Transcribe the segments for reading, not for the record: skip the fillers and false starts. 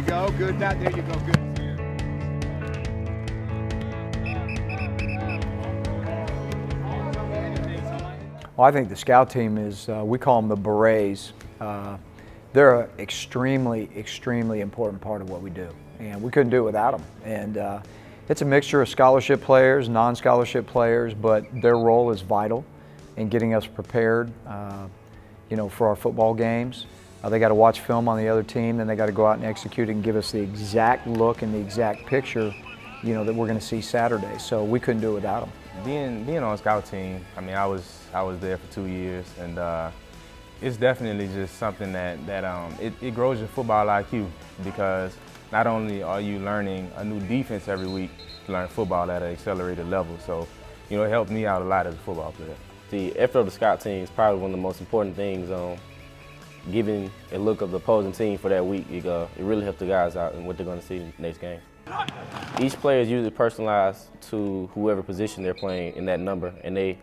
you go. Good. Now, there you go. Good. Well, I think the scout team is, we call them the Berets. They're an extremely, extremely important part of what we do, and we couldn't do it without them. And it's a mixture of scholarship players, non-scholarship players, but their role is vital in getting us prepared, for our football games. They got to watch film on the other team, then they got to go out and execute and give us the exact look and the exact picture, that we're going to see Saturday. So we couldn't do it without them. Being on a scout team, I mean, I was there for 2 years, and it's definitely just something that it grows your football IQ, because not only are you learning a new defense every week, you learn football at an accelerated level. So, it helped me out a lot as a football player. The effort of the scout team is probably one of the most important things giving a look of the opposing team for that week. It really helps the guys out in what they're going to see in the next game. Each player is usually personalized to whoever position they're playing in that number, and they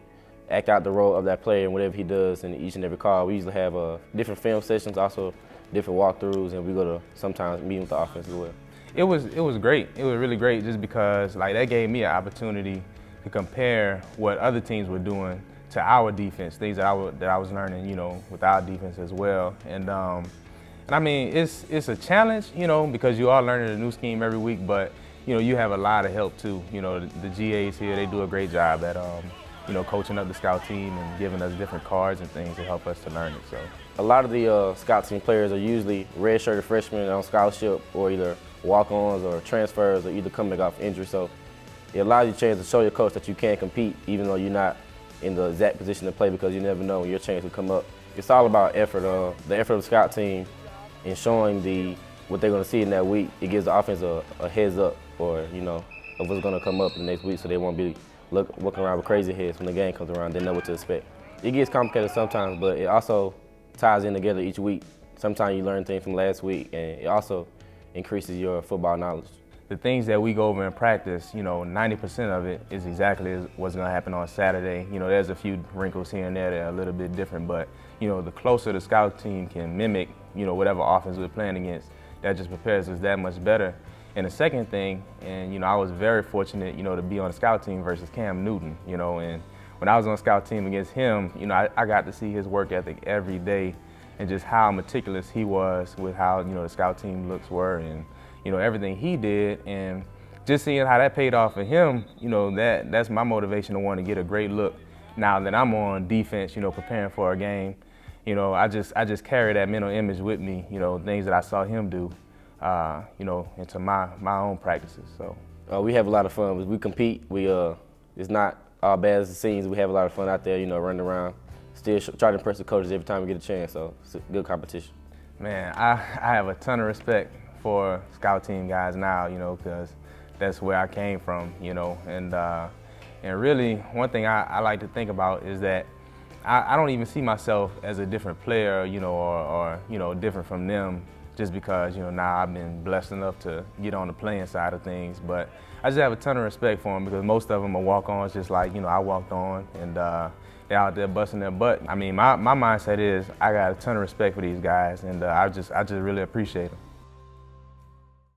act out the role of that player and whatever he does in each and every call. We usually have different film sessions, also different walkthroughs, and we go to sometimes meet with the offense as well. It was great. It was really great just because that gave me an opportunity to compare what other teams were doing to our defense, things that I was learning, with our defense as well. And I mean, it's a challenge, because you are learning a new scheme every week, but you have a lot of help too. The GAs here, they do a great job at coaching up the scout team and giving us different cards and things to help us to learn it. So a lot of the scout team players are usually redshirted freshmen on scholarship, or either walk-ons or transfers, or either coming off injury. So it allows you a chance to show your coach that you can compete, even though you're not in the exact position to play, because you never know when your chance will come up. It's all about effort. The effort of the scout team in showing what they're going to see in that week. It gives the offense a heads up, or of what's going to come up in the next week, so they won't be looking around with crazy heads when the game comes around. They know what to expect. It gets complicated sometimes, but it also ties in together each week. Sometimes you learn things from last week, and it also increases your football knowledge. The things that we go over in practice, 90% of it is exactly what's going to happen on Saturday. There's a few wrinkles here and there that are a little bit different, but the closer the scout team can mimic, whatever offense we're playing against, that just prepares us that much better. And the second thing, and I was very fortunate, to be on the scout team versus Cam Newton, and when I was on the scout team against him, I got to see his work ethic every day, and just how meticulous he was with how the scout team looks were, and everything he did, and just seeing how that paid off for him, that's my motivation to want to get a great look. Now that I'm on defense, preparing for a game, I just carry that mental image with me, things that I saw him do, into my own practices. So we have a lot of fun. We compete. It's not all bad as it seems. We have a lot of fun out there, running around, still try to impress the coaches every time we get a chance. So it's a good competition. Man, I have a ton of respect for scout team guys now, because that's where I came from, and really one thing I like to think about is that I don't even see myself as a different player, or different from them, just because, now I've been blessed enough to get on the playing side of things. But I just have a ton of respect for them, because most of them are walk-ons, just like, I walked on, and they're out there busting their butt. I mean, my mindset is I got a ton of respect for these guys, and I just really appreciate them.